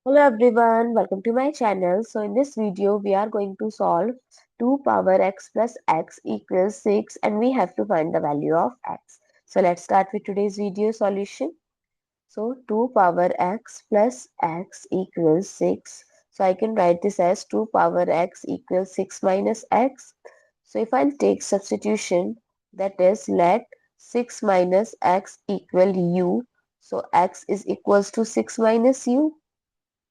Hello everyone, welcome to my channel. So in this video we are going to solve 2 power x plus x equals 6 and we have to find the value of x. So let's start with today's video solution. So 2 power x plus x equals 6. So I can write this as 2 power x equals 6 minus x. So if I'll take substitution, that is let 6 minus x equal u. So x is equals to 6 minus u.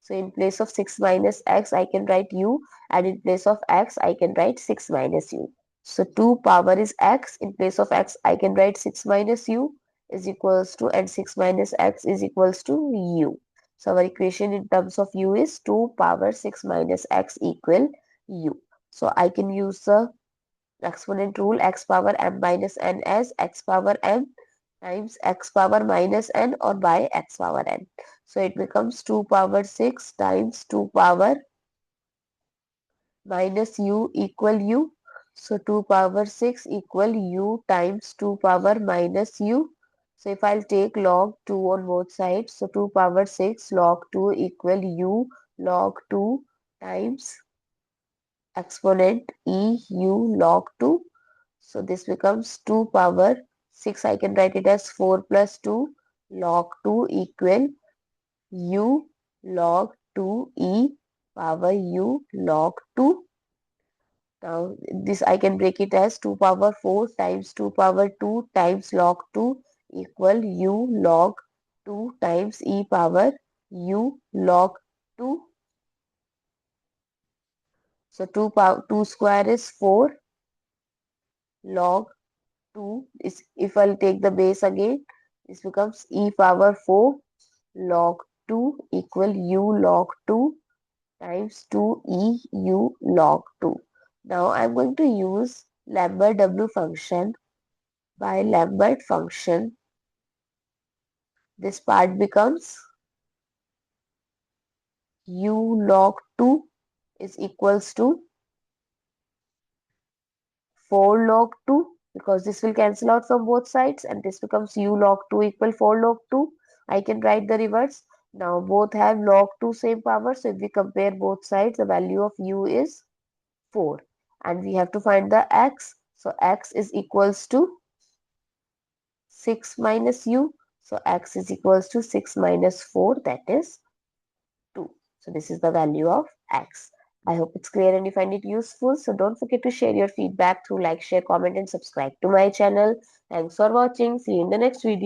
So in place of 6 minus x, I can write u, and in place of x, I can write 6 minus u. So 2 power is x. In place of x, I can write 6 minus u is equals to, and 6 minus x is equals to u. So our equation in terms of u is 2 power 6 minus x equal u. So I can use the exponent rule, x power m minus n as x power m times x power minus n or by x power n. So it becomes 2 power 6 times 2 power minus u equal u. So 2 power 6 equal u times 2 power minus u. So if I'll take log 2 on both sides, so 2 power 6 log 2 equal u log 2 times exponent u log 2. So this becomes 2 power 6. I can write it as 4 plus 2 log 2 equal u log 2e power u log 2. Now this I can break it as 2 power 4 times 2 power 2 times log 2 equal u log 2 times e power u log 2. So 2 square is 4 log 2 is, if I'll take the base again, this becomes e power 4 log 2 equal u log 2 times 2e u log 2. Now I'm going to use Lambert W function. By Lambert function, this part becomes u log 2 is equals to 4 log 2, because this will cancel out from both sides and this becomes u log 2 equal 4 log 2. I can write the reverse. Now both have log 2 same power, so if we compare both sides, the value of u is 4 and we have to find the x. So x is equals to 6 minus u. So x is equals to 6 minus 4, that is 2. So this is the value of x. I hope it's clear and you find it useful. So don't forget to share your feedback through like, share, comment and subscribe to my channel. Thanks for watching. See you in the next video.